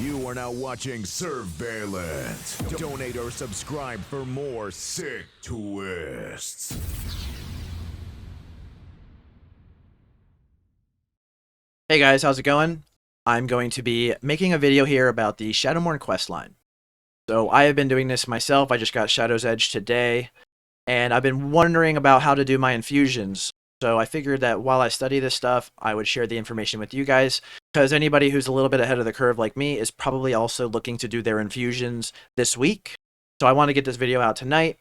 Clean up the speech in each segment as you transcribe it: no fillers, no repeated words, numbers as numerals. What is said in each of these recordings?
You are now watching Surveillance. Donate or subscribe for more sick twists. Hey guys, how's it going? I'm going to be making a video here about the Shadowmourne questline. So I have been doing this myself. I just got Shadow's Edge today, and I've been wondering about how to do my infusions. So I figured that while I study this stuff, I would share the information with you guys, because anybody who's a little bit ahead of the curve like me is probably also looking to do their infusions this week. So I want to get this video out tonight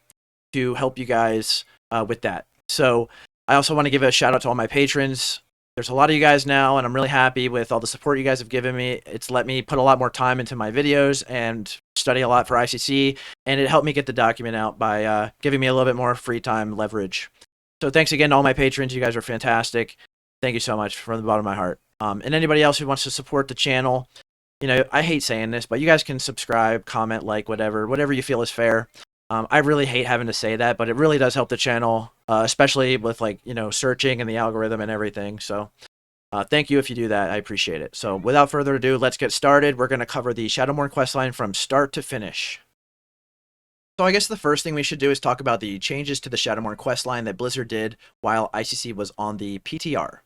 to help you guys with that. So I also want to give a shout out to all my patrons. There's a lot of you guys now, and I'm really happy with all the support you guys have given me. It's let me put a lot more time into my videos and study a lot for ICC, and it helped me get the document out by giving me a little bit more free time leverage. So thanks again to all my patrons. You guys are fantastic. Thank you so much from the bottom of my heart. And anybody else who wants to support the channel, you know, I hate saying this, but you guys can subscribe, comment, like, whatever you feel is fair. I really hate having to say that, but it really does help the channel, especially with, like, you know, searching and the algorithm and everything. So thank you if you do that. I appreciate it. So without further ado, let's get started. We're going to cover the Shadowmourne questline from start to finish. So I guess the first thing we should do is talk about the changes to the Shadowmourne questline that Blizzard did while ICC was on the PTR.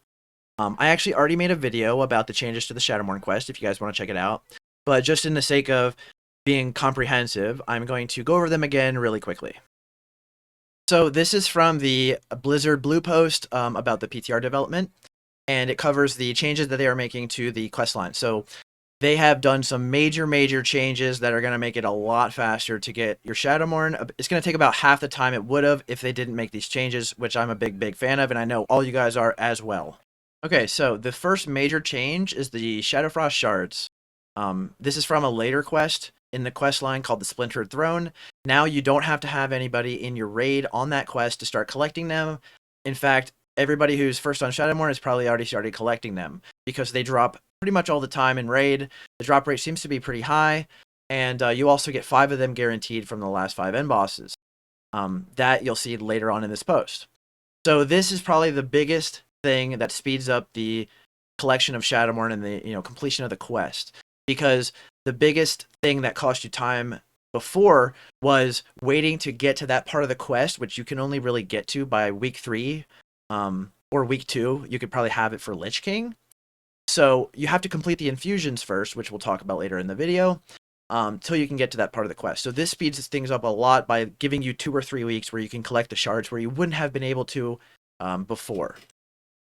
I actually already made a video about the changes to the Shadowmourne quest if you guys want to check it out. But just in the sake of being comprehensive, I'm going to go over them again really quickly. So this is from the Blizzard BluePost about the PTR development, and it covers the changes that they are making to the questline. So they have done some major changes that are going to make it a lot faster to get your Shadowmourne. It's going to take about half the time it would have if they didn't make these changes, which I'm a big fan of, and I know all you guys are as well. Okay, so the first major change is the Shadowfrost shards. This is from a later quest in the quest line called the Splintered Throne. Now you don't have to have anybody in your raid on that quest to start collecting them. In fact, everybody who's first on Shadowmourne has probably already started collecting them because they drop pretty much all the time in raid. The drop rate seems to be pretty high, and you also get 5 of them guaranteed from the last 5 end bosses. That you'll see later on in this post. So this is probably the biggest thing that speeds up the collection of Shadowmourne and the completion of the quest, because the biggest thing that cost you time before was waiting to get to that part of the quest, which you can only really get to by week 3 or week 2. You could probably have it for Lich King. So you have to complete the infusions first, which we'll talk about later in the video, till you can get to that part of the quest. So this speeds things up a lot by giving you 2 or 3 weeks where you can collect the shards where you wouldn't have been able to before.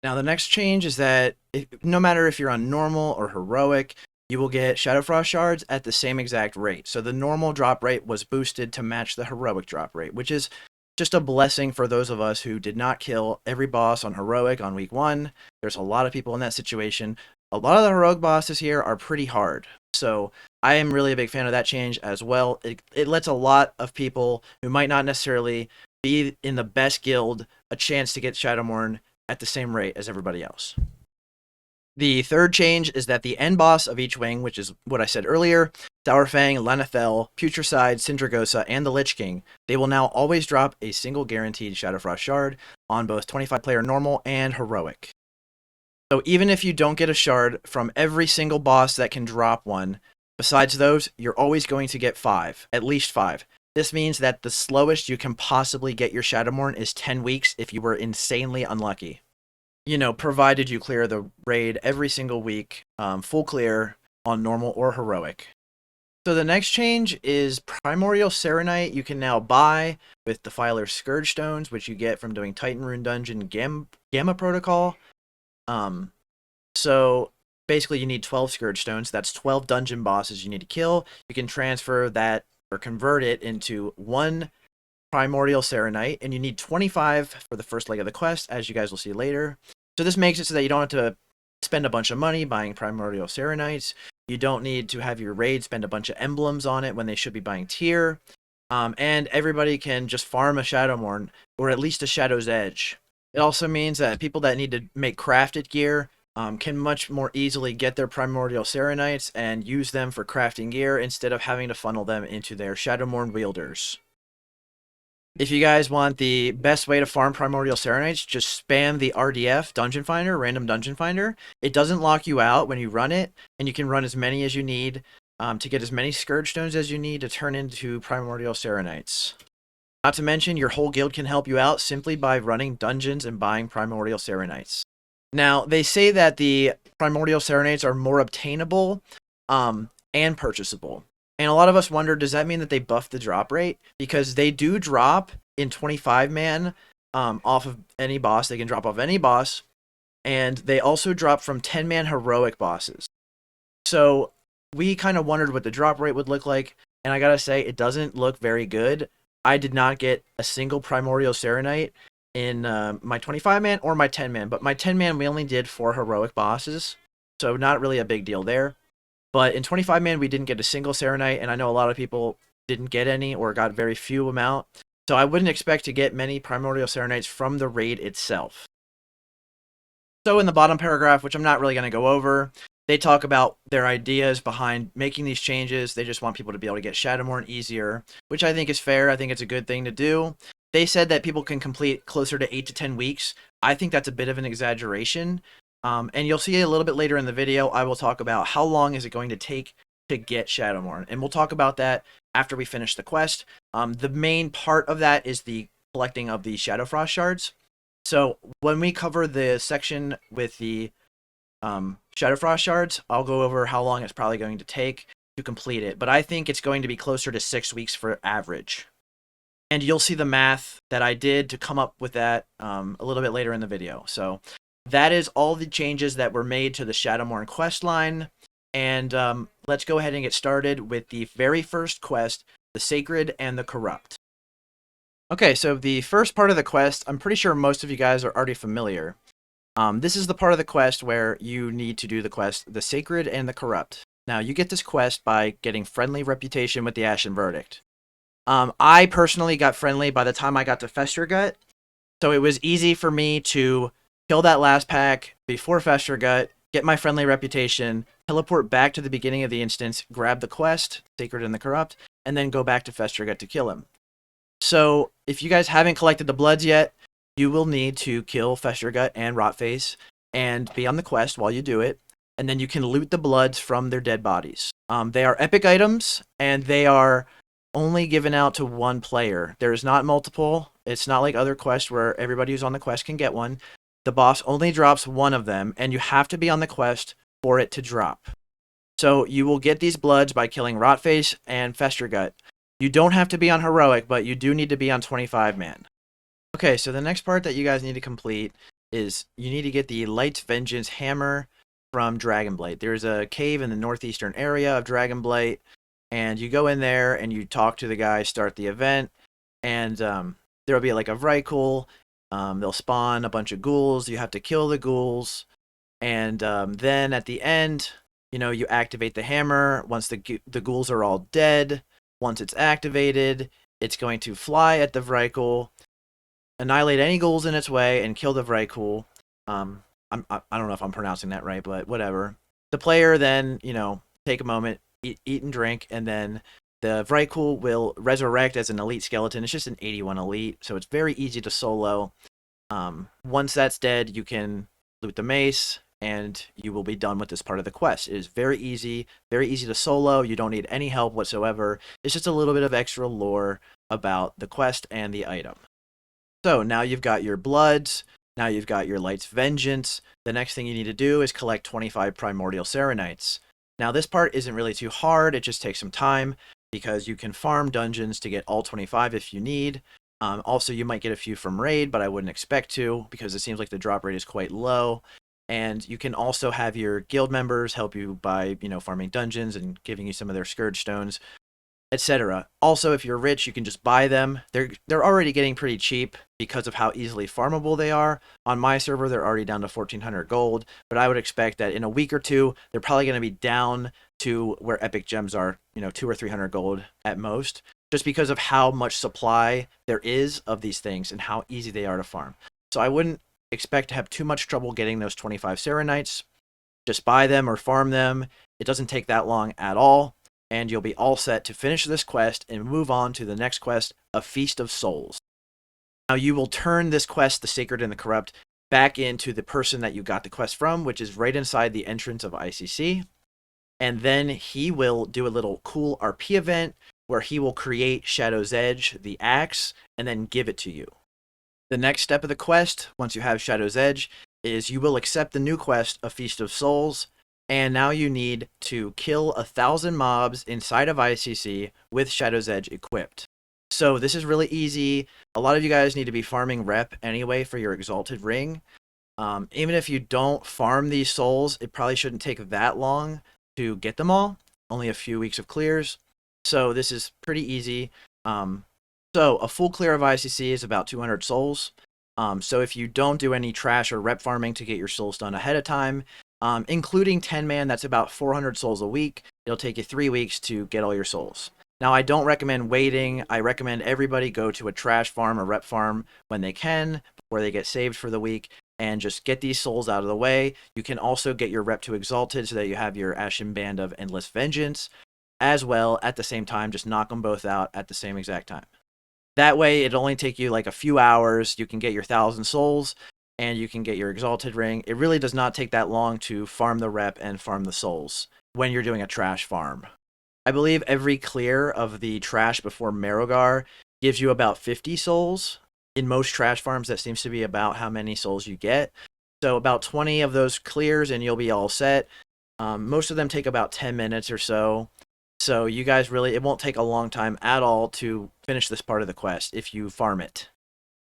Now the next change is that no matter if you're on normal or heroic, you will get Shadowfrost shards at the same exact rate. So the normal drop rate was boosted to match the heroic drop rate, which is just a blessing for those of us who did not kill every boss on heroic on week 1. There's a lot of people in that situation. A lot of the heroic bosses here are pretty hard. So I am really a big fan of that change as well. It lets a lot of people who might not necessarily be in the best guild a chance to get Shadowmourne at the same rate as everybody else. The third change is that the end boss of each wing, which is what I said earlier, Sourfang, Lana'thel, Putricide, Sindragosa, and the Lich King, they will now always drop a single guaranteed Shadowfrost shard on both 25-player normal and heroic. So even if you don't get a shard from every single boss that can drop one, besides those, you're always going to get 5, at least 5. This means that the slowest you can possibly get your Shadowmourne is 10 weeks if you were insanely unlucky. You know, provided you clear the raid every single week, full clear on normal or heroic. So the next change is Primordial Serenite you can now buy with Defiler's Scourge Stones, which you get from doing Titan Rune Dungeon Gamma Protocol. So basically you need 12 Scourge Stones. That's 12 dungeon bosses you need to kill. You can transfer that or convert it into 1 Primordial Serenite, and you need 25 for the first leg of the quest, as you guys will see later. So this makes it so that you don't have to spend a bunch of money buying Primordial Serenites. You don't need to have your raid spend a bunch of emblems on it when they should be buying tier. And everybody can just farm a Shadowmourne, or at least a Shadow's Edge. It also means that people that need to make crafted gear can much more easily get their Primordial Serenites and use them for crafting gear instead of having to funnel them into their Shadowmourne wielders. If you guys want the best way to farm Primordial Serenites, just spam the RDF Dungeon Finder, Random Dungeon Finder. It doesn't lock you out when you run it, and you can run as many as you need. to get as many Scourge Stones as you need to turn into Primordial Serenites. Not to mention, your whole guild can help you out simply by running dungeons and buying Primordial Serenites. Now, they say that the Primordial Serenites are more obtainable and purchasable. And a lot of us wonder, does that mean that they buff the drop rate? Because they do drop in 25-man off of any boss. They can drop off any boss. And they also drop from 10-man heroic bosses. So we kind of wondered what the drop rate would look like. And I gotta say, it doesn't look very good. I did not get a single Primordial Serenite in my 25-man or my 10-man. But my 10-man, we only did 4 heroic bosses. So not really a big deal there. But in 25-man, we didn't get a single Serenite, and I know a lot of people didn't get any or got very few amount. So I wouldn't expect to get many Primordial Serenites from the raid itself. So in the bottom paragraph, which I'm not really going to go over, they talk about their ideas behind making these changes. They just want people to be able to get Shadowmourne easier, which I think is fair. I think it's a good thing to do. They said that people can complete closer to 8 to 10 weeks. I think that's a bit of an exaggeration. And you'll see a little bit later in the video, I will talk about how long is it going to take to get Shadowmourne. And we'll talk about that after we finish the quest. The main part of that is the collecting of the Shadowfrost shards. So when we cover the section with the Shadowfrost shards, I'll go over how long it's probably going to take to complete it. But I think it's going to be closer to 6 weeks for average. And you'll see the math that I did to come up with that a little bit later in the video. So that is all the changes that were made to the Shadowmourne quest line. And let's go ahead and get started with the very first quest, the Sacred and the Corrupt. Okay, so the first part of the quest, I'm pretty sure most of you guys are already familiar. This is the part of the quest where you need to do the quest, the Sacred and the Corrupt. Now, you get this quest by getting friendly reputation with the Ashen Verdict. I personally got friendly by the time I got to Festergut, so it was easy for me to kill that last pack before Festergut, get my friendly reputation, teleport back to the beginning of the instance, grab the quest, Sacred and the Corrupt, and then go back to Festergut to kill him. So, if you guys haven't collected the bloods yet, you will need to kill Festergut and Rotface and be on the quest while you do it, and then you can loot the bloods from their dead bodies. They are epic items, and they are only given out to one player. There's not multiple. It's not like other quests where everybody who's on the quest can get one. The boss only drops one of them, and you have to be on the quest for it to drop. So you will get these bloods by killing Rotface and Festergut. You don't have to be on Heroic, but you do need to be on 25-man. Okay, so the next part that you guys need to complete is you need to get the Light's Vengeance Hammer from Dragonblight. There's a cave in the northeastern area of Dragonblight, and you go in there and you talk to the guy, start the event, and there'll be like a Vrykul. They'll spawn a bunch of ghouls. You have to kill the ghouls. And then at the end, you know, you activate the hammer. Once the ghouls are all dead, once it's activated, it's going to fly at the Vrykul, annihilate any ghouls in its way, and kill the Vrykul. I don't know if I'm pronouncing that right, but whatever. The player then, you know, take a moment, eat and drink, and then the Vrykul will resurrect as an elite skeleton. It's just an 81 elite, so it's very easy to solo. Once that's dead, you can loot the mace, and you will be done with this part of the quest. It is very easy to solo. You don't need any help whatsoever. It's just a little bit of extra lore about the quest and the item. So now you've got your bloods. Now you've got your Light's Vengeance. The next thing you need to do is collect 25 Primordial Serenites. Now this part isn't really too hard. It just takes some time because you can farm dungeons to get all 25 if you need. Also, you might get a few from raid, but I wouldn't expect to because it seems like the drop rate is quite low. And you can also have your guild members help you by, you know, farming dungeons and giving you some of their Scourge Stones, etc. Also, if you're rich, you can just buy them. They're already getting pretty cheap because of how easily farmable they are. On my server, they're already down to 1,400 gold, but I would expect that in a week or two, they're probably going to be down to where epic gems are, you know, 200 or 300 gold at most, just because of how much supply there is of these things and how easy they are to farm. So I wouldn't expect to have too much trouble getting those 25 Serenites. Just buy them or farm them. It doesn't take that long at all, and you'll be all set to finish this quest and move on to the next quest, A Feast of Souls. Now you will turn this quest, the Sacred and the Corrupt, back into the person that you got the quest from, which is right inside the entrance of ICC. and then he will do a little cool RP event where he will create Shadow's Edge, the axe, and then give it to you. The next step of the quest, once you have Shadow's Edge, is you will accept the new quest, A Feast of Souls, and now you need to kill 1,000 mobs inside of ICC with Shadow's Edge equipped. So this is really easy. A lot of you guys need to be farming rep anyway for your Exalted Ring. Even if you don't farm these souls, it probably shouldn't take that long to get them all. Only a few weeks of clears. So this is pretty easy. So a full clear of ICC is about 200 souls. So if you don't do any trash or rep farming to get your souls done ahead of time, including 10-man, that's about 400 souls a week. It'll take you 3 weeks to get all your souls. Now, I don't recommend waiting. I recommend everybody go to a trash farm or rep farm when they can, before they get saved for the week, and just get these souls out of the way. You can also get your rep to Exalted so that you have your Ashen Band of Endless Vengeance as well at the same time. Just knock them both out at the same exact time. That way, it'll only take you like a few hours. You can get your 1,000 souls, and you can get your Exalted Ring. It really does not take that long to farm the rep and farm the souls when you're doing a trash farm. I believe every clear of the trash before Marrowgar gives you about 50 souls. In most trash farms, that seems to be about how many souls you get. So about 20 of those clears, and you'll be all set. Most of them take about 10 minutes or so. So you guys really, it won't take a long time at all to finish this part of the quest if you farm it.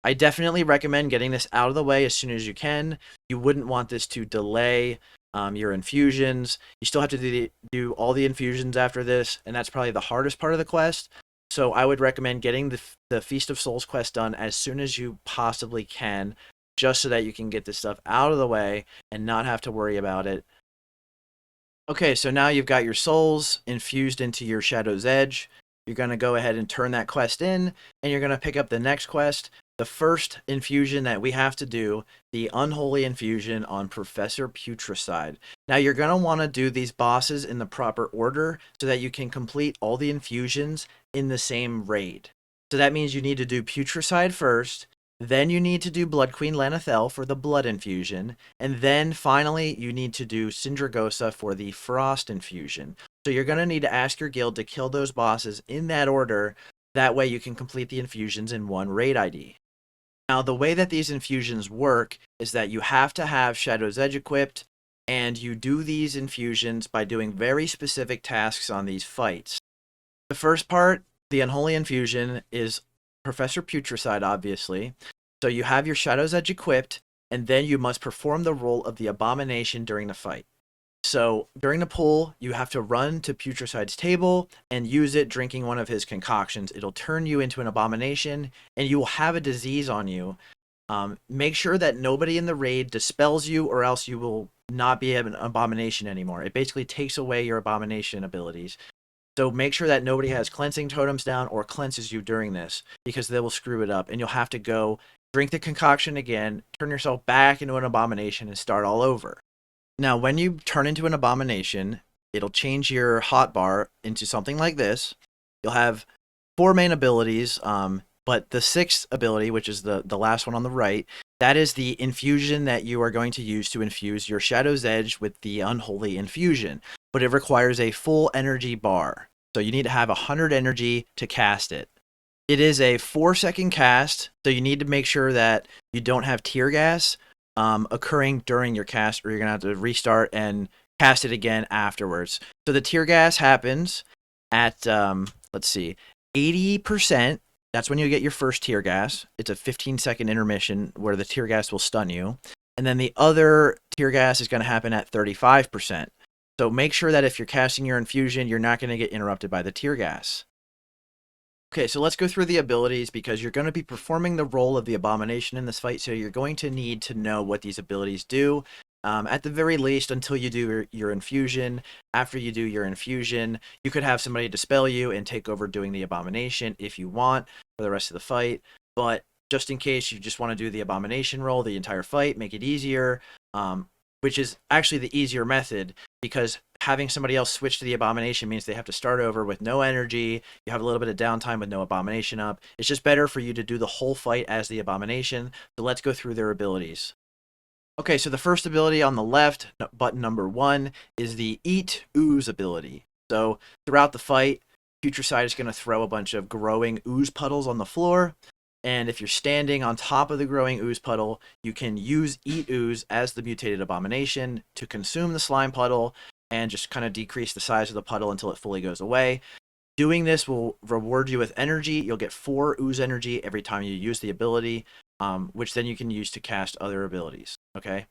I definitely recommend getting this out of the way as soon as you can. You wouldn't want this to delay your infusions. You still have to do all the infusions after this, and that's probably the hardest part of the quest. So I would recommend getting the Feast of Souls quest done as soon as you possibly can, just so that you can get this stuff out of the way and not have to worry about it. Okay, so now you've got your souls infused into your Shadow's Edge. You're going to go ahead and turn that quest in, and you're going to pick up the next quest. The first infusion that we have to do, the Unholy Infusion on Professor Putricide. Now you're going to want to do these bosses in the proper order so that you can complete all the infusions in the same raid. So that means you need to do Putricide first, then you need to do Blood Queen Lana'thel for the Blood Infusion, and then finally you need to do Sindragosa for the Frost Infusion. So you're going to need to ask your guild to kill those bosses in that order. That way you can complete the infusions in one raid ID. Now, the way that these infusions work is that you have to have Shadow's Edge equipped, and you do these infusions by doing very specific tasks on these fights. The first part, the Unholy Infusion, is Professor Putricide, obviously. So you have your Shadow's Edge equipped, and then you must perform the role of the Abomination during the fight. So during the pull, you have to run to Putricide's table and use it drinking one of his concoctions. It'll turn you into an abomination, and you will have a disease on you. Make sure that nobody in the raid dispels you, or else you will not be an abomination anymore. It basically takes away your abomination abilities. So make sure that nobody has cleansing totems down or cleanses you during this, because they will screw it up, and you'll have to go drink the concoction again, turn yourself back into an abomination, and start all over. Now, when you turn into an abomination, it'll change your hotbar into something like this. You'll have 4 main abilities, but the 6th ability, which is the last one on the right, that is the infusion that you are going to use to infuse your Shadow's Edge with the Unholy Infusion. But it requires a full energy bar. So you need to have 100 energy to cast it. It is a 4-second cast, so you need to make sure that you don't have tear gas occurring during your cast, or you're going to have to restart and cast it again afterwards. So the tear gas happens at, let's see, 80%. That's when you get your first tear gas. It's a 15-second intermission where the tear gas will stun you. And then the other tear gas is going to happen at 35%. So make sure that if you're casting your infusion, you're not going to get interrupted by the tear gas. Okay, so let's go through the abilities, because you're going to be performing the role of the Abomination in this fight, so you're going to need to know what these abilities do. At the very least, until you do your infusion. After you do your infusion, you could have somebody dispel you and take over doing the Abomination if you want for the rest of the fight. But just in case you just want to do the Abomination role the entire fight, make it easier, which is actually the easier method, because having somebody else switch to the Abomination means they have to start over with no energy. You have a little bit of downtime with no Abomination up. It's just better for you to do the whole fight as the Abomination. So let's go through their abilities. Okay, so the first ability on the left, button number 1, is the Eat Ooze ability. So throughout the fight, Putricide is going to throw a bunch of growing ooze puddles on the floor, and if you're standing on top of the growing ooze puddle, you can use Eat Ooze as the mutated abomination to consume the slime puddle and just kind of decrease the size of the puddle until it fully goes away. Doing this will reward you with energy. You'll get 4 ooze energy every time you use the ability, which then you can use to cast other abilities. Okay.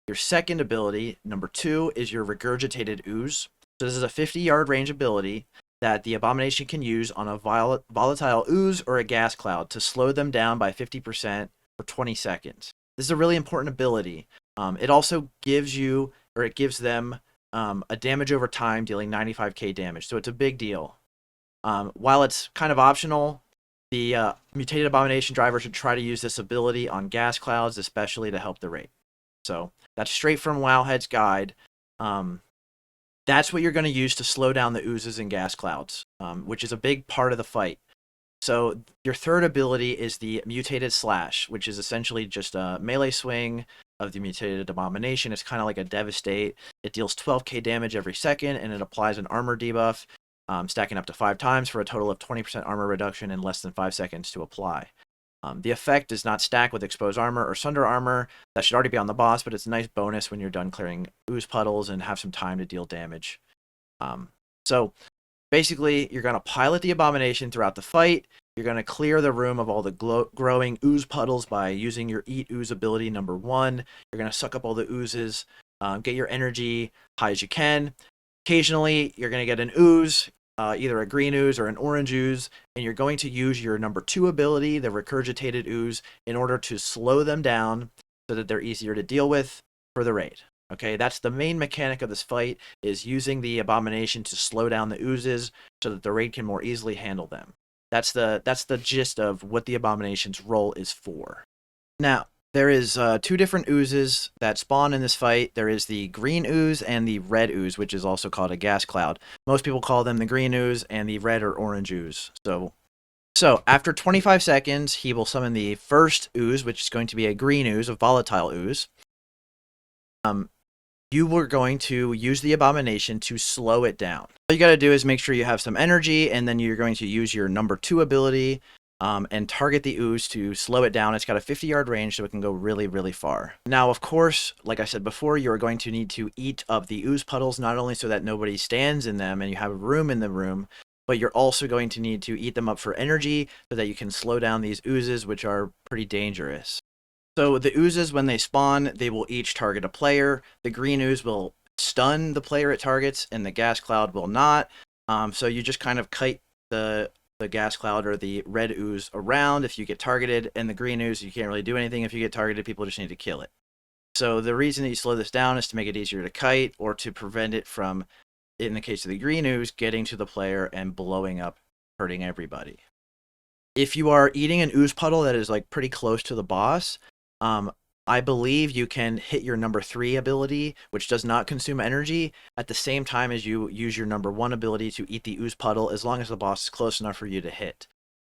Your second ability, number 2, is your Regurgitated Ooze. So this is a 50-yard range ability that the abomination can use on a volatile ooze or a gas cloud to slow them down by 50% for 20 seconds. This is a really important ability. It also gives you, or it gives them, a damage over time, dealing 95k damage. So it's a big deal. While it's kind of optional, the mutated abomination driver should try to use this ability on gas clouds, especially to help the raid. So that's straight from WoWHead's guide. That's what you're going to use to slow down the oozes and gas clouds, which is a big part of the fight. So your third ability is the Mutated Slash, which is essentially just a melee swing of the Mutated Abomination. It's kind of like a Devastate. It deals 12k damage every second, and it applies an armor debuff, stacking up to 5 times for a total of 20% armor reduction in less than 5 seconds to apply. The effect does not stack with exposed armor or sunder armor. That should already be on the boss, but it's a nice bonus when you're done clearing ooze puddles and have some time to deal damage. So basically, you're going to pilot the abomination throughout the fight. You're going to clear the room of all the growing ooze puddles by using your Eat Ooze ability number 1. You're going to suck up all the oozes, get your energy high as you can. Occasionally, you're going to get an ooze, either a green ooze or an orange ooze, and you're going to use your number 2 ability, the Regurgitated Ooze, in order to slow them down so that they're easier to deal with for the raid. Okay, that's the main mechanic of this fight, is using the abomination to slow down the oozes so that the raid can more easily handle them. That's the gist of what the abomination's role is for. Now, there is 2 different oozes that spawn in this fight. There is the green ooze and the red ooze, which is also called a gas cloud. Most people call them the green ooze and the red or orange ooze. So after 25 seconds, he will summon the first ooze, which is going to be a green ooze, a volatile ooze. You were going to use the abomination to slow it down. All you got to do is make sure you have some energy, and then you're going to use your number 2 ability, and target the ooze to slow it down. It's got a 50-yard range, so it can go really, really far. Now, of course, like I said before, you're going to need to eat up the ooze puddles, not only so that nobody stands in them and you have room in the room, but you're also going to need to eat them up for energy so that you can slow down these oozes, which are pretty dangerous. So the oozes, when they spawn, they will each target a player. The green ooze will stun the player it targets, and the gas cloud will not. So you just kind of kite the gas cloud or the red ooze around if you get targeted, and the green ooze, you can't really do anything if you get targeted. People just need to kill it. So the reason that you slow this down is to make it easier to kite, or to prevent it from, in the case of the green ooze, getting to the player and blowing up, hurting everybody. If you are eating an ooze puddle that is like pretty close to the boss, I believe you can hit your number 3 ability, which does not consume energy, at the same time as you use your number 1 ability to eat the ooze puddle, as long as the boss is close enough for you to hit.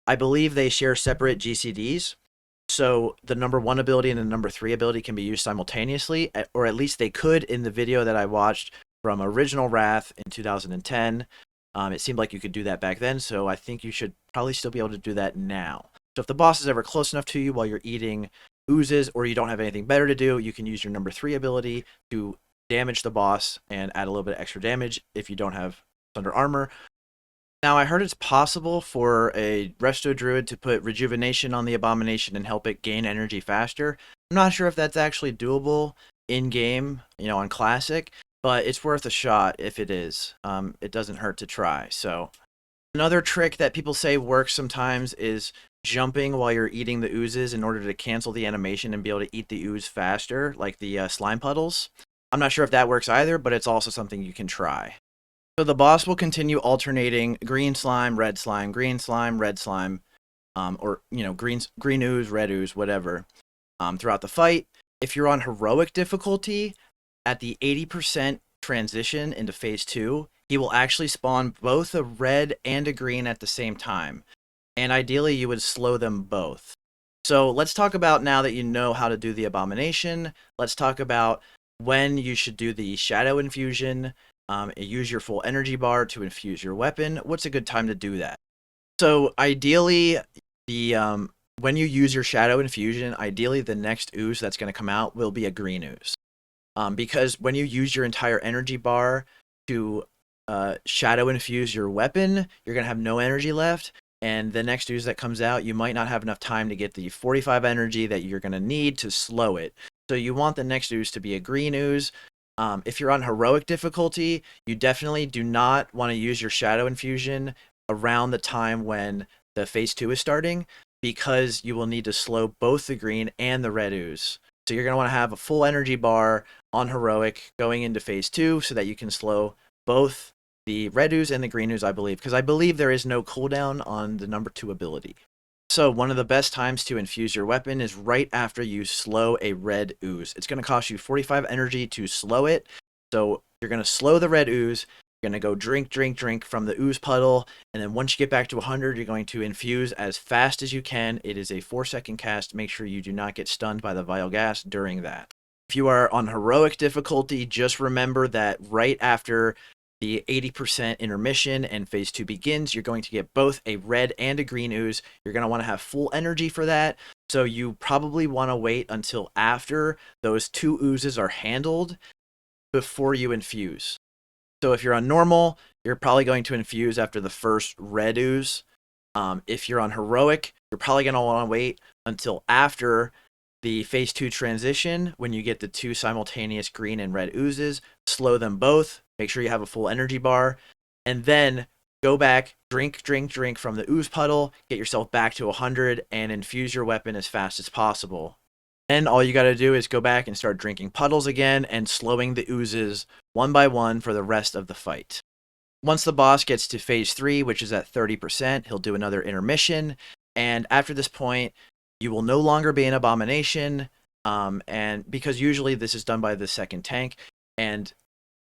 I believe they share separate GCDs, so the number 1 ability and the number 3 ability can be used simultaneously, or at least they could in the video that I watched from Original Wrath in 2010. It seemed like you could do that back then, so I think you should probably still be able to do that now. So if the boss is ever close enough to you while you're eating oozes, or you don't have anything better to do, you can use your number 3 ability to damage the boss and add a little bit of extra damage if you don't have thunder armor. Now, I heard it's possible for a resto druid to put rejuvenation on the abomination and help it gain energy faster. I'm not sure if that's actually doable in game, on classic, but it's worth a shot if it is. It doesn't hurt to try. So another trick that people say works sometimes is jumping while you're eating the oozes in order to cancel the animation and be able to eat the ooze faster, like the slime puddles. I'm not sure if that works either, but it's also something you can try. So the boss will continue alternating green slime, red slime, green slime, red slime, or green ooze, red ooze, whatever, throughout the fight. If you're on heroic difficulty, at the 80% transition into phase 2, he will actually spawn both a red and a green at the same time. And ideally, you would slow them both. So let's talk about, now that you know how to do the abomination, let's talk about when you should do the shadow infusion. Use your full energy bar to infuse your weapon. What's a good time to do that? So ideally, the when you use your shadow infusion, ideally the next ooze that's going to come out will be a green ooze. Because when you use your entire energy bar to shadow infuse your weapon, you're going to have no energy left. And the next ooze that comes out, you might not have enough time to get the 45 energy that you're going to need to slow it. So you want the next ooze to be a green ooze. If you're on heroic difficulty, you definitely do not want to use your shadow infusion around the time when the phase 2 is starting, because you will need to slow both the green and the red ooze. So you're going to want to have a full energy bar on heroic going into phase 2 so that you can slow both the red ooze and the green ooze, I believe, because I believe there is no cooldown on the number 2 ability. So one of the best times to infuse your weapon is right after you slow a red ooze. It's going to cost you 45 energy to slow it. So you're going to slow the red ooze. You're going to go drink, drink, drink from the ooze puddle. And then once you get back to 100, you're going to infuse as fast as you can. It is a 4-second cast. Make sure you do not get stunned by the vile gas during that. If you are on heroic difficulty, just remember that right after the 80% intermission and phase 2 begins, you're going to get both a red and a green ooze. You're going to want to have full energy for that. So you probably want to wait until after those 2 oozes are handled before you infuse. So if you're on normal, you're probably going to infuse after the first red ooze. If you're on heroic, you're probably going to want to wait until after the phase 2 transition, when you get the 2 simultaneous green and red oozes. Slow them both. Make sure you have a full energy bar. And then go back, drink, drink, drink from the ooze puddle, get yourself back to 100, and infuse your weapon as fast as possible. Then all you got to do is go back and start drinking puddles again and slowing the oozes one by one for the rest of the fight. Once the boss gets to phase 3, which is at 30%, he'll do another intermission. And after this point, you will no longer be an abomination. And because usually this is done by the second tank. And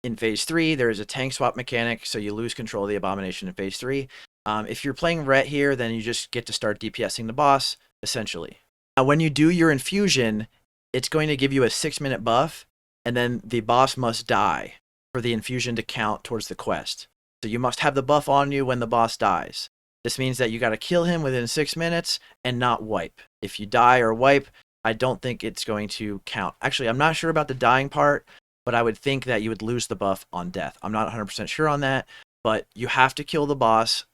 in phase 3, there is a tank swap mechanic, so you lose control of the abomination in phase 3. If you're playing Ret here, then you just get to start DPSing the boss, essentially. Now, when you do your infusion, it's going to give you a 6-minute buff, and then the boss must die for the infusion to count towards the quest. So you must have the buff on you when the boss dies. This means that you got to kill him within 6 minutes and not wipe. If you die or wipe, I don't think it's going to count. Actually, I'm not sure about the dying part, but I would think that you would lose the buff on death. I'm not 100% sure on that, but you have to kill the boss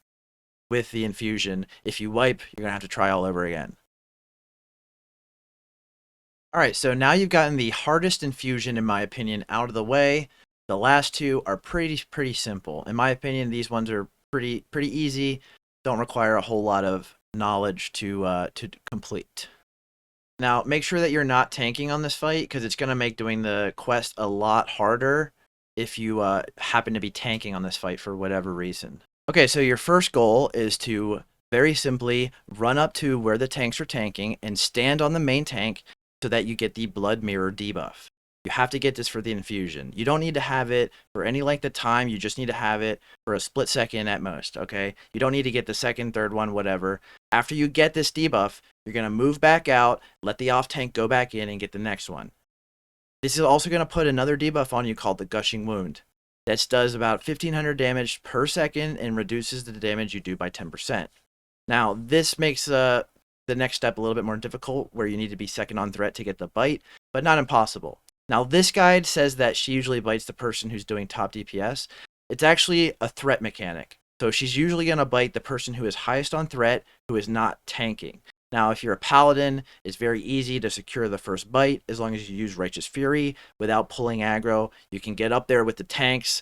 with the infusion. If you wipe, you're going to have to try all over again. Alright, so now you've gotten the hardest infusion, in my opinion, out of the way. The last 2 are pretty simple. In my opinion, these ones are pretty easy. Don't require a whole lot of knowledge to complete. Now, make sure that you're not tanking on this fight, because it's going to make doing the quest a lot harder if you happen to be tanking on this fight for whatever reason. Okay, so your first goal is to very simply run up to where the tanks are tanking and stand on the main tank so that you get the blood mirror debuff. You have to get this for the infusion. You don't need to have it for any length of time. You just need to have it for a split second at most, okay? You don't need to get the second, third one, whatever. After you get this debuff, you're going to move back out, let the off tank go back in, and get the next one. This is also going to put another debuff on you called the Gushing Wound. That does about 1500 damage per second and reduces the damage you do by 10%. Now, this makes the next step a little bit more difficult, where you need to be second on threat to get the bite, but not impossible. Now, this guide says that she usually bites the person who's doing top DPS. It's actually a threat mechanic. So she's usually going to bite the person who is highest on threat, who is not tanking. Now, if you're a paladin, it's very easy to secure the first bite as long as you use Righteous Fury without pulling aggro. You can get up there with the tanks,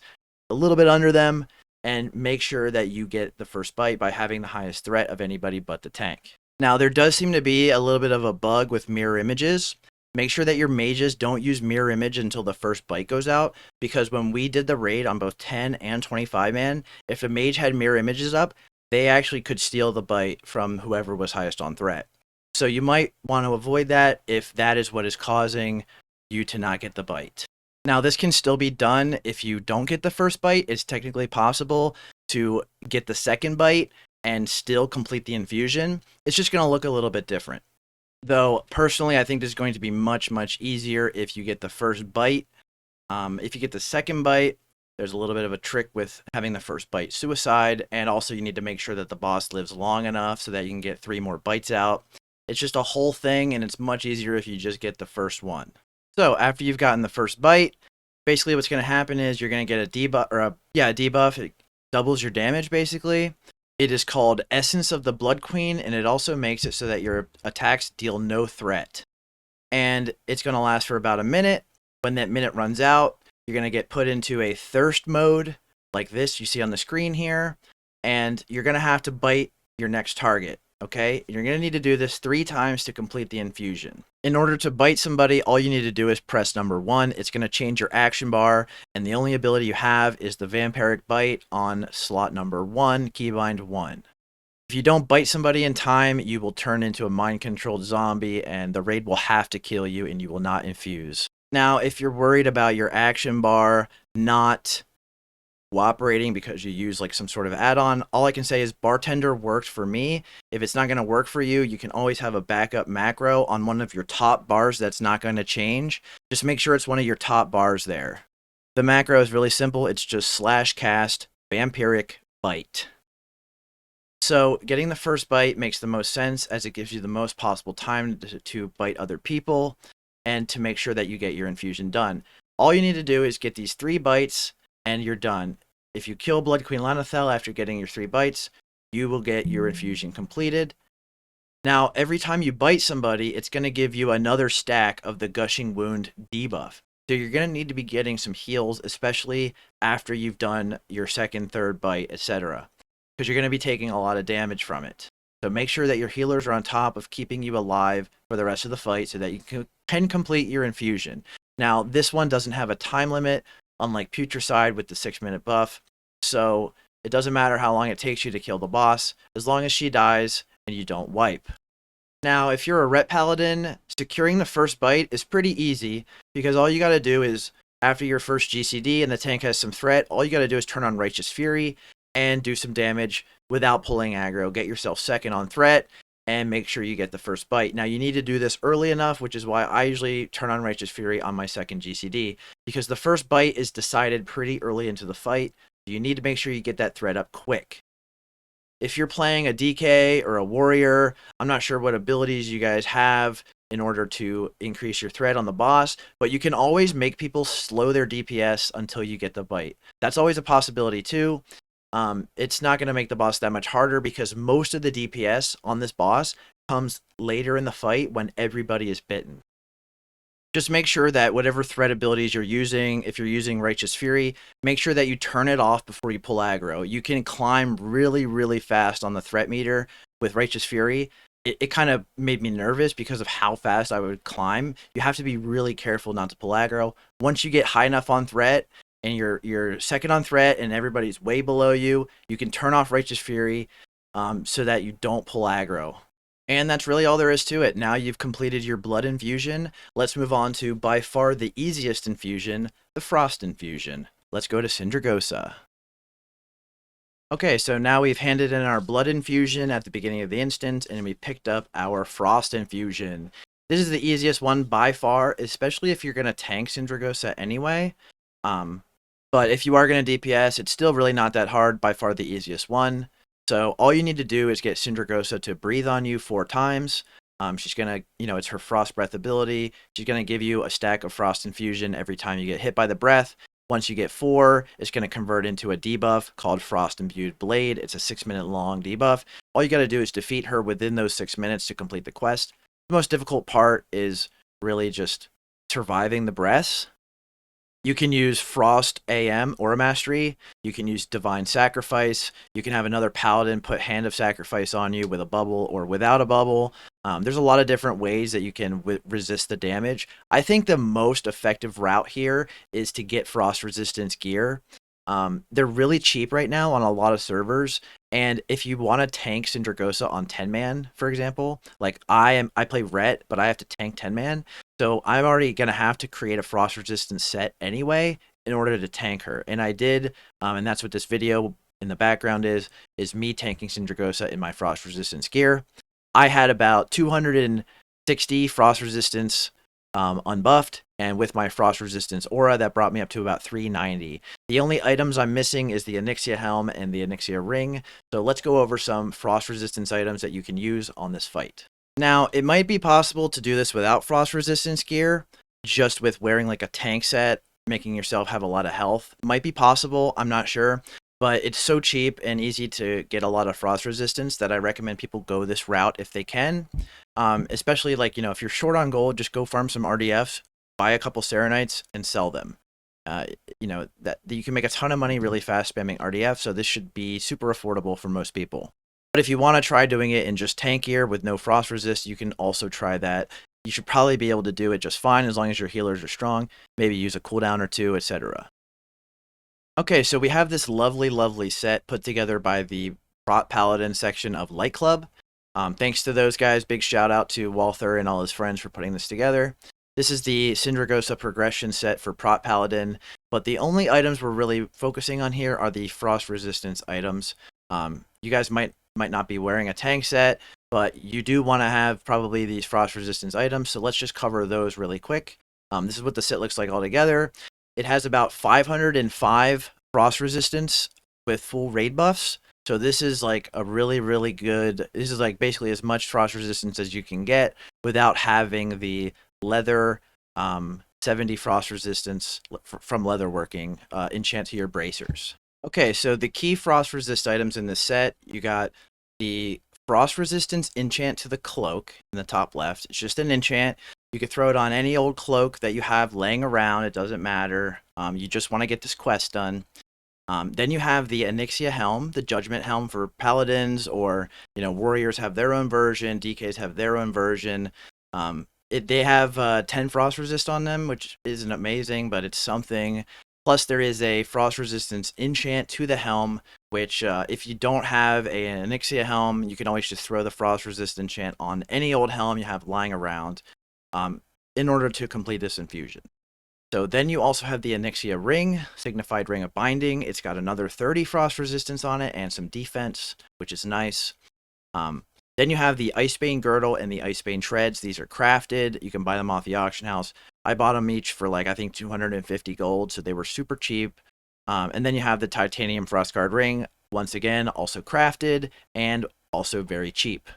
a little bit under them, and make sure that you get the first bite by having the highest threat of anybody but the tank. Now, there does seem to be a little bit of a bug with mirror images. Make sure that your mages don't use mirror image until the first bite goes out, because when we did the raid on both 10 and 25 man, if a mage had mirror images up, they actually could steal the bite from whoever was highest on threat. So you might want to avoid that if that is what is causing you to not get the bite. Now, this can still be done if you don't get the first bite. It's technically possible to get the second bite and still complete the infusion. It's just going to look a little bit different. Though, personally, I think this is going to be much, much easier if you get the first bite. If you get the second bite, there's a little bit of a trick with having the first bite suicide, and also you need to make sure that the boss lives long enough so that you can get 3 more bites out. It's just a whole thing, and it's much easier if you just get the first one. So, after you've gotten the first bite, basically what's going to happen is you're going to get a debuff, or a debuff. It doubles your damage, basically. It is called Essence of the Blood Queen, and it also makes it so that your attacks deal no threat. And it's going to last for about a minute. When that minute runs out, you're going to get put into a thirst mode, like this you see on the screen here, and you're going to have to bite your next target, okay? You're going to need to do this 3 times to complete the infusion. In order to bite somebody, all you need to do is press number 1. It's going to change your action bar, and the only ability you have is the Vampiric Bite on slot number 1, keybind 1. If you don't bite somebody in time, you will turn into a mind-controlled zombie, and the raid will have to kill you, and you will not infuse. Now, if you're worried about your action bar not cooperating because you use like some sort of add-on, all I can say is Bartender worked for me. If it's not going to work for you, you can always have a backup macro on one of your top bars that's not going to change. Just make sure it's one of your top bars there. The macro is really simple. It's just /cast Vampiric Bite. So getting the first bite makes the most sense as it gives you the most possible time to bite other people and to make sure that you get your infusion done. All you need to do is get these 3 bites and you're done. If you kill Blood Queen Lana'thel after getting your 3 bites, you will get your infusion completed. Now, every time you bite somebody, it's going to give you another stack of the Gushing Wound debuff. So you're going to need to be getting some heals, especially after you've done your second, third bite, etc. Because you're going to be taking a lot of damage from it. So make sure that your healers are on top of keeping you alive for the rest of the fight so that you can complete your infusion. Now, this one doesn't have a time limit, unlike Putricide with the 6-minute buff. So it doesn't matter how long it takes you to kill the boss, as long as she dies and you don't wipe. Now, if you're a Ret Paladin, securing the first bite is pretty easy because all you got to do is, after your first GCD and the tank has some threat, all you got to do is turn on Righteous Fury and do some damage without pulling aggro. Get yourself second on threat and make sure you get the first bite. Now, you need to do this early enough, which is why I usually turn on Righteous Fury on my second GCD, because the first bite is decided pretty early into the fight. You need to make sure you get that threat up quick. If you're playing a DK or a warrior, I'm not sure what abilities you guys have in order to increase your threat on the boss, but you can always make people slow their DPS until you get the bite. That's always a possibility too. It's not going to make the boss that much harder because most of the DPS on this boss comes later in the fight when everybody is bitten. Just make sure that whatever threat abilities you're using, if you're using Righteous Fury, make sure that you turn it off before you pull aggro. You can climb really, really fast on the threat meter with Righteous Fury. It kind of made me nervous because of how fast I would climb. You have to be really careful not to pull aggro. Once you get high enough on threat, and you're second on threat and everybody's way below you, you can turn off Righteous Fury so that you don't pull aggro. And that's really all there is to it. Now you've completed your blood infusion. Let's move on to by far the easiest infusion, the Frost Infusion. Let's go to Sindragosa. Okay, so now we've handed in our blood infusion at the beginning of the instance, and we picked up our Frost Infusion. This is the easiest one by far, especially if you're going to tank Sindragosa anyway. But if you are going to DPS, it's still really not that hard, by far the easiest one. So all you need to do is get Sindragosa to breathe on you 4 times. She's going to, it's her Frost Breath ability. She's going to give you a stack of Frost Infusion every time you get hit by the breath. Once you get 4, it's going to convert into a debuff called Frost Imbued Blade. It's a 6-minute long debuff. All you got to do is defeat her within those 6 minutes to complete the quest. The most difficult part is really just surviving the breaths. You can use Frost AM Aura Mastery. You can use Divine Sacrifice. You can have another Paladin put Hand of Sacrifice on you with a bubble or without a bubble. There's a lot of different ways that you can resist the damage. I think the most effective route here is to get Frost Resistance gear. They're really cheap right now on a lot of servers. And if you want to tank Sindragosa on 10-man, for example, like I play Ret, but I have to tank 10-man. So I'm already going to have to create a Frost Resistance set anyway in order to tank her. And I did, and that's what this video in the background is me tanking Sindragosa in my Frost Resistance gear. I had about 270 60 frost resistance unbuffed, and with my frost resistance aura, that brought me up to about 390. The only items I'm missing is the Onyxia helm and the Onyxia ring, so let's go over some frost resistance items that you can use on this fight. Now, it might be possible to do this without frost resistance gear, just with wearing like a tank set, making yourself have a lot of health. Might be possible, I'm not sure, but it's so cheap and easy to get a lot of frost resistance that I recommend people go this route if they can. Especially like, if you're short on gold, just go farm some RDFs, buy a couple Serenites, and sell them. That you can make a ton of money really fast spamming RDF, so this should be super affordable for most people. But if you want to try doing it in just tank gear with no frost resist, you can also try that. You should probably be able to do it just fine as long as your healers are strong. Maybe use a cooldown or two, etc. Okay, so we have this lovely, lovely set put together by the Prot Paladin section of Light Club. Thanks to those guys. Big shout out to Walther and all his friends for putting this together. This is the Sindragosa progression set for Prot Paladin, but the only items we're really focusing on here are the frost resistance items. You guys might not be wearing a tank set, but you do want to have probably these frost resistance items, so let's just cover those really quick. This is what the set looks like all together. It has about 505 frost resistance with full raid buffs, so this is like a really, really good, this is like basically as much frost resistance as you can get without having the leather 70 frost resistance from leatherworking enchant to your bracers. Okay, so the key frost resist items in this set, you got the frost resistance enchant to the cloak in the top left. It's just an enchant. You could throw it on any old cloak that you have laying around. It doesn't matter. You just want to get this quest done. Then you have the Onyxia helm, the Judgment helm for Paladins, or warriors have their own version. DKs have their own version. They have 10 frost resist on them, which isn't amazing, but it's something. Plus, there is a frost resistance enchant to the helm, which if you don't have an Onyxia helm, you can always just throw the frost resist enchant on any old helm you have lying around in order to complete this infusion. So then you also have the Onyxia ring, signified ring of binding. It's got another 30 frost resistance on it and some defense, which is nice. Then you have the Icebane girdle and the Icebane treads. These are crafted. You can buy them off the auction house. I bought them each for I think 250 gold, so they were super cheap. And then you have the titanium frostguard ring, once again, also crafted and also very cheap.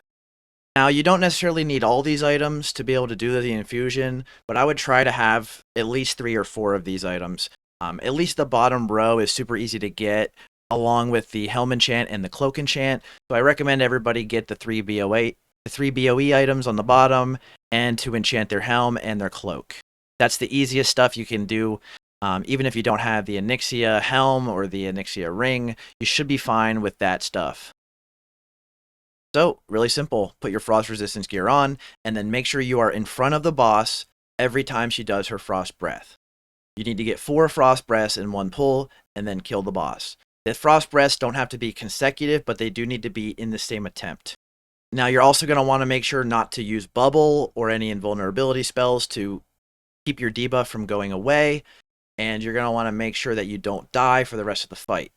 Now, you don't necessarily need all these items to be able to do the infusion, but I would try to have at least 3 or 4 of these items. At least the bottom row is super easy to get, along with the helm enchant and the cloak enchant. So I recommend everybody get the 3 BOE items on the bottom, and to enchant their helm and their cloak. That's the easiest stuff you can do. Even if you don't have the Onyxia helm or the Onyxia ring, you should be fine with that stuff. So, really simple. Put your frost resistance gear on, and then make sure you are in front of the boss every time she does her frost breath. You need to get 4 frost breaths in one pull, and then kill the boss. The frost breaths don't have to be consecutive, but they do need to be in the same attempt. Now, you're also going to want to make sure not to use bubble or any invulnerability spells to keep your debuff from going away, and you're going to want to make sure that you don't die for the rest of the fight.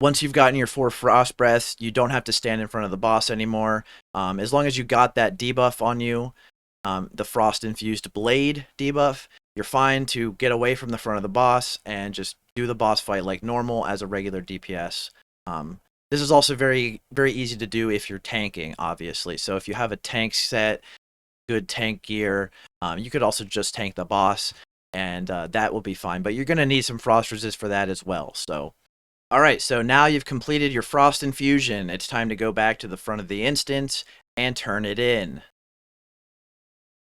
Once you've gotten your 4 frost breaths, you don't have to stand in front of the boss anymore. As long as you got that debuff on you, the frost infused blade debuff, you're fine to get away from the front of the boss and just do the boss fight like normal as a regular DPS. This is also very, very easy to do if you're tanking, obviously. So if you have a tank set, good tank gear, you could also just tank the boss, and that will be fine. But you're going to need some frost resist for that as well. So, all right, so now you've completed your frost infusion. It's time to go back to the front of the instance and turn it in.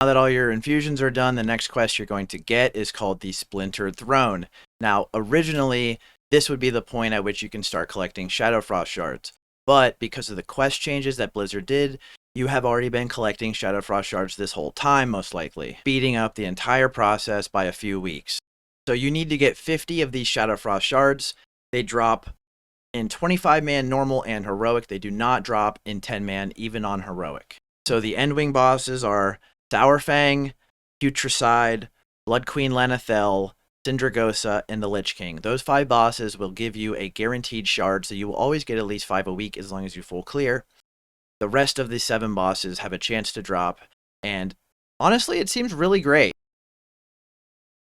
Now that all your infusions are done, the next quest you're going to get is called the Splintered Throne. Now, originally, this would be the point at which you can start collecting Shadowfrost shards. But because of the quest changes that Blizzard did, you have already been collecting Shadowfrost shards this whole time, most likely, speeding up the entire process by a few weeks. So you need to get 50 of these Shadowfrost shards. They drop in 25-man normal and heroic. They do not drop in 10-man, even on heroic. So the Endwing bosses are Sourfang, Putricide, Blood Queen Lana'thel, Sindragosa, and the Lich King. Those 5 bosses will give you a guaranteed shard, so you will always get at least 5 a week as long as you full clear. The rest of the 7 bosses have a chance to drop, and honestly, it seems really great.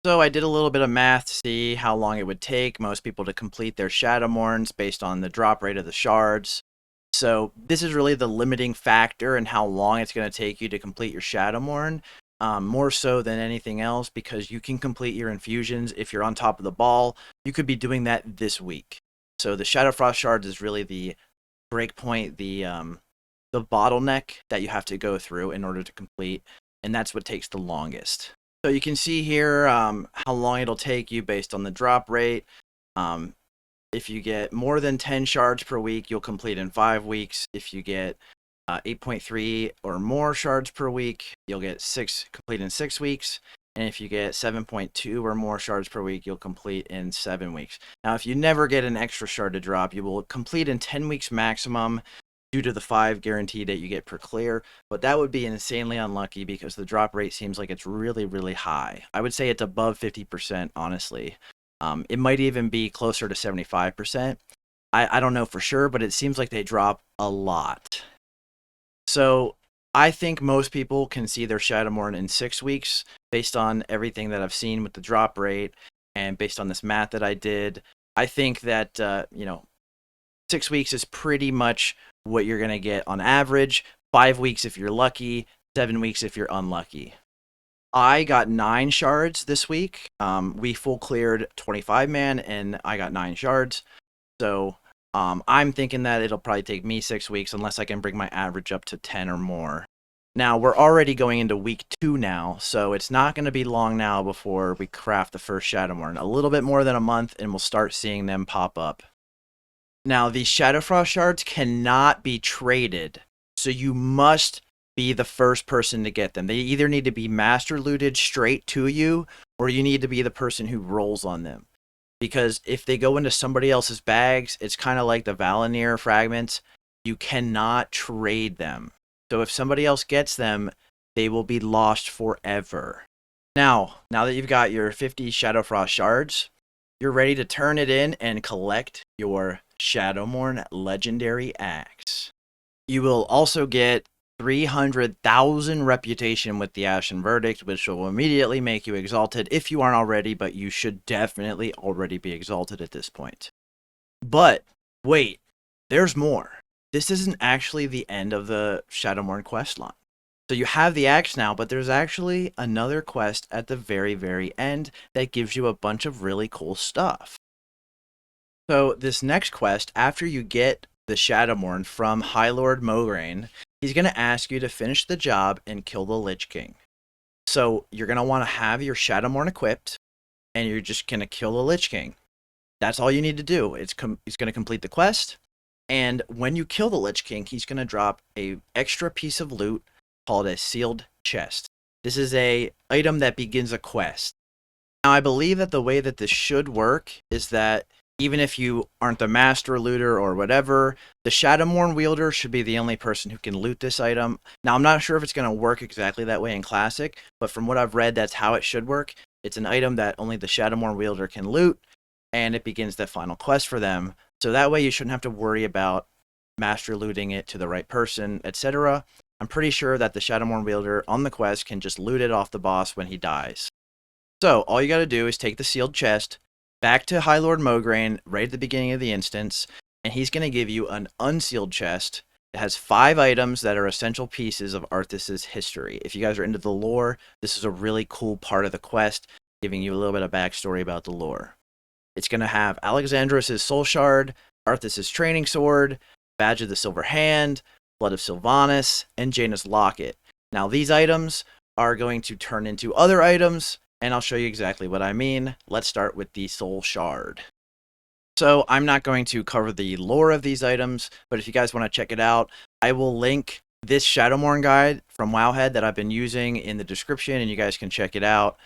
So I did a little bit of math to see how long it would take most people to complete their Shadowmourns based on the drop rate of the shards. So this is really the limiting factor in how long it's going to take you to complete your Shadowmourne, more so than anything else, because you can complete your infusions if you're on top of the ball. You could be doing that this week. So the Shadowfrost shards is really the breakpoint, the bottleneck that you have to go through in order to complete, and that's what takes the longest. So you can see here how long it'll take you based on the drop rate. If you get more than 10 shards per week, you'll complete in 5 weeks. If you get 8.3 or more shards per week, you'll get complete in 6 weeks. And if you get 7.2 or more shards per week, you'll complete in 7 weeks. Now, if you never get an extra shard to drop, you will complete in 10 weeks maximum due to the 5 guarantee that you get per clear. But that would be insanely unlucky because the drop rate seems like it's really, really high. I would say it's above 50%, honestly. It might even be closer to 75%. I don't know for sure, but it seems like they drop a lot. So I think most people can see their Shadowmourne in 6 weeks based on everything that I've seen with the drop rate and based on this math that I did. I think that, 6 weeks is pretty much what you're going to get on average. 5 weeks if you're lucky, 7 weeks if you're unlucky. I got 9 shards this week. We full cleared 25 man and I got 9 shards. So I'm thinking that it'll probably take me 6 weeks unless I can bring my average up to 10 or more. Now, we're already going into week 2 now, so it's not going to be long now before we craft the first Shadowmourne. A little bit more than a month and we'll start seeing them pop up. Now, these Shadowfrost shards cannot be traded, so you must be the first person to get them. They either need to be master looted straight to you, or you need to be the person who rolls on them. Because if they go into somebody else's bags, it's kind of like the Valinir fragments. You cannot trade them. So if somebody else gets them, they will be lost forever. Now that you've got your 50 Shadowfrost shards, you're ready to turn it in and collect your Shadowmourne Legendary Axe. You will also get 300,000 reputation with the Ashen Verdict, which will immediately make you exalted if you aren't already, but you should definitely already be exalted at this point. But wait, there's more. This isn't actually the end of the Shadowmourne quest line. So you have the axe now, but there's actually another quest at the very, very end that gives you a bunch of really cool stuff. So this next quest, after you get the Shadowmourne from High Lord Mograine, he's going to ask you to finish the job and kill the Lich King. So you're going to want to have your Shadowmourne equipped, and you're just going to kill the Lich King. That's all you need to do. He's going to complete the quest, and when you kill the Lich King, he's going to drop a extra piece of loot called a sealed chest. This is a item that begins a quest. Now, I believe that the way that this should work is that even if you aren't the master looter or whatever, the Shadowmourne wielder should be the only person who can loot this item. Now, I'm not sure if it's going to work exactly that way in Classic, but from what I've read, that's how it should work. It's an item that only the Shadowmourne wielder can loot, and it begins the final quest for them. So that way you shouldn't have to worry about master looting it to the right person, etc. I'm pretty sure that the Shadowmourne wielder on the quest can just loot it off the boss when he dies. So all you got to do is take the sealed chest back to High Lord Mograine right at the beginning of the instance, and he's going to give you an unsealed chest. It has 5 items that are essential pieces of Arthas's history. If you guys are into the lore, this is a really cool part of the quest, giving you a little bit of backstory about the lore. It's going to have Alexandros' Soul Shard, Arthas's Training Sword, Badge of the Silver Hand, Blood of Sylvanas, and Jaina's Locket. Now these items are going to turn into other items, and I'll show you exactly what I mean. Let's start with the Soul Shard. So I'm not going to cover the lore of these items, but if you guys want to check it out, I will link this Shadowmourne guide from WoWHead that I've been using in the description, and you guys can check it out.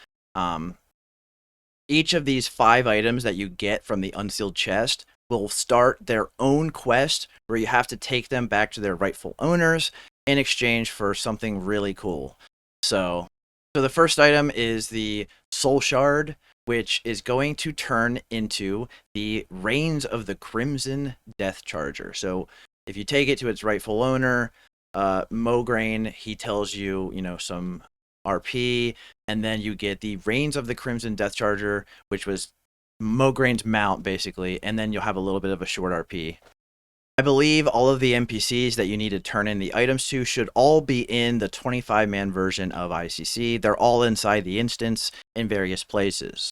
Each of these 5 items that you get from the unsealed chest will start their own quest where you have to take them back to their rightful owners in exchange for something really cool. So the first item is the Soul Shard, which is going to turn into the Reigns of the Crimson Death Charger. So if you take it to its rightful owner, Mograine, he tells you, some RP, and then you get the Reigns of the Crimson Death Charger, which was Mogran's mount, basically, and then you'll have a little bit of a short RP. I believe all of the NPCs that you need to turn in the items to should all be in the 25-man version of ICC. They're all inside the instance in various places.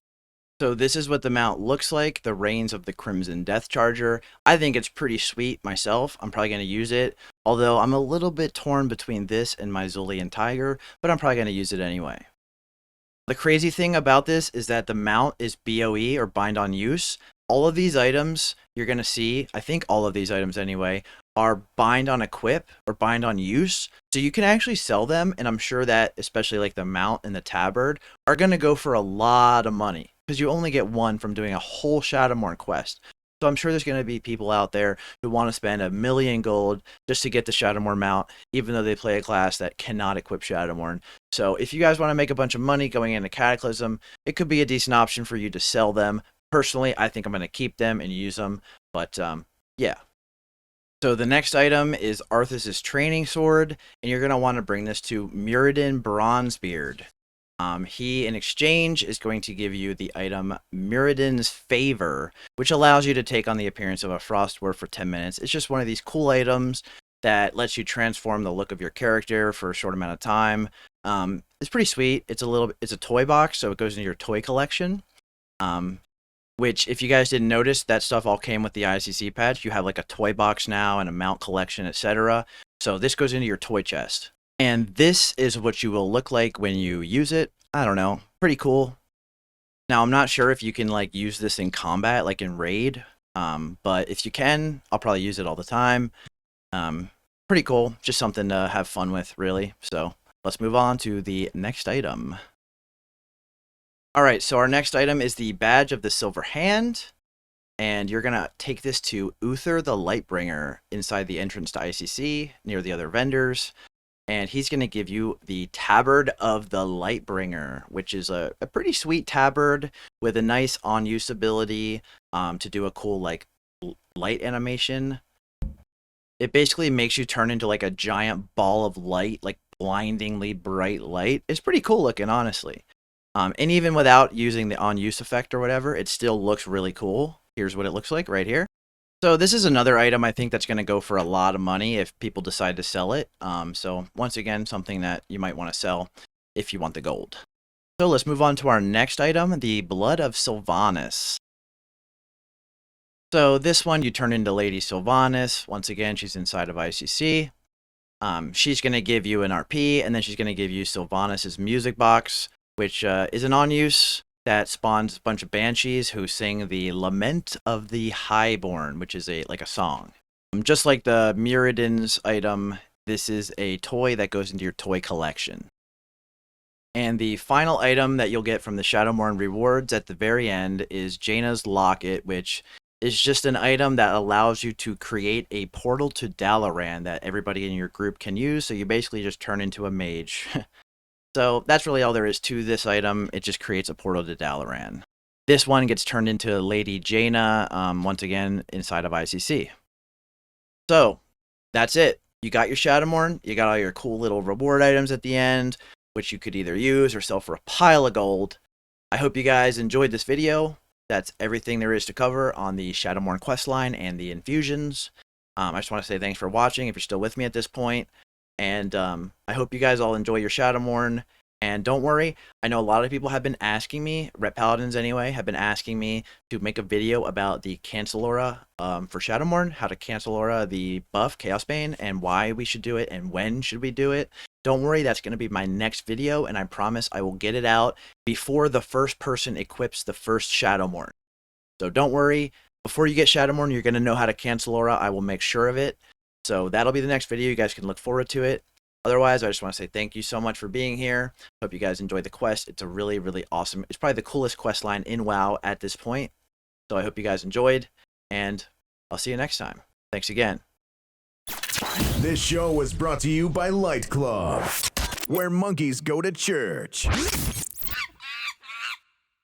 So this is what the mount looks like, the Reigns of the Crimson Death Charger. I think it's pretty sweet myself. I'm probably going to use it, although I'm a little bit torn between this and my Zulian Tiger, but I'm probably going to use it anyway. The crazy thing about this is that the mount is BOE, or Bind on Use. All of these items you're going to see, I think all of these items anyway, are Bind on Equip or Bind on Use. So you can actually sell them, and I'm sure that especially like the mount and the tabard are going to go for a lot of money, because you only get one from doing a whole Shadowmourne quest. So I'm sure there's going to be people out there who want to spend 1,000,000 gold just to get the Shadowmourne mount, even though they play a class that cannot equip Shadowmourne. So if you guys want to make a bunch of money going into Cataclysm, it could be a decent option for you to sell them. Personally, I think I'm going to keep them and use them, but yeah. So the next item is Arthas's Training Sword, and you're going to want to bring this to Muradin Bronzebeard. He, in exchange, is going to give you the item Muradin's Favor, which allows you to take on the appearance of a Frost Dwarf for 10 minutes. It's just one of these cool items that lets you transform the look of your character for a short amount of time. It's pretty sweet. It's a toy box, so it goes into your toy collection. Which, if you guys didn't notice, that stuff all came with the ICC patch. You have like a toy box now and a mount collection, etc. So this goes into your toy chest. And this is what you will look like when you use it. I don't know. Pretty cool. Now, I'm not sure if you can like use this in combat, like in raid. But if you can, I'll probably use it all the time. Pretty cool. Just something to have fun with, really. So let's move on to the next item. Alright, so our next item is the Badge of the Silver Hand, and you're going to take this to Uther the Lightbringer inside the entrance to ICC, near the other vendors, and he's going to give you the Tabard of the Lightbringer, which is a pretty sweet tabard with a nice on-use ability to do a cool like light animation. It basically makes you turn into like a giant ball of light, like blindingly bright light. It's pretty cool looking, honestly. And even without using the on-use effect or whatever, it still looks really cool. Here's what it looks like right here. So this is another item I think that's going to go for a lot of money if people decide to sell it. So once again, something that you might want to sell if you want the gold. So let's move on to our next item, the Blood of Sylvanas. So this one, you turn into Lady Sylvanas. Once again, she's inside of ICC. She's going to give you an RP, and then she's going to give you Sylvanas' music box, which is an on-use that spawns a bunch of banshees who sing the Lament of the Highborn, which is like a song. Just like the Muradin's item, this is a toy that goes into your toy collection. And the final item that you'll get from the Shadowmourne rewards at the very end is Jaina's Locket, which is just an item that allows you to create a portal to Dalaran that everybody in your group can use, so you basically just turn into a mage. So that's really all there is to this item. It just creates a portal to Dalaran. This one gets turned into Lady Jaina, once again, inside of ICC. So that's it. You got your Shadowmourne. You got all your cool little reward items at the end, which you could either use or sell for a pile of gold. I hope you guys enjoyed this video. That's everything there is to cover on the Shadowmourne questline and the infusions. I just want to say thanks for watching if you're still with me at this point. And I hope you guys all enjoy your Shadowmourne. And don't worry, I know a lot of people have been asking me, Rep Paladins anyway, have been asking me to make a video about the Cancelora for Shadowmourne, how to Cancelora the buff, Chaosbane, and why we should do it and when should we do it. Don't worry, that's going to be my next video, and I promise I will get it out before the first person equips the first Shadowmourne. So don't worry, before you get Shadowmourne, you're going to know how to Cancelora. I will make sure of it. So that'll be the next video. You guys can look forward to it. Otherwise, I just want to say thank you so much for being here. Hope you guys enjoyed the quest. It's a really, really awesome. It's probably the coolest quest line in WoW at this point. So I hope you guys enjoyed, and I'll see you next time. Thanks again. This show was brought to you by Light Club, where monkeys go to church.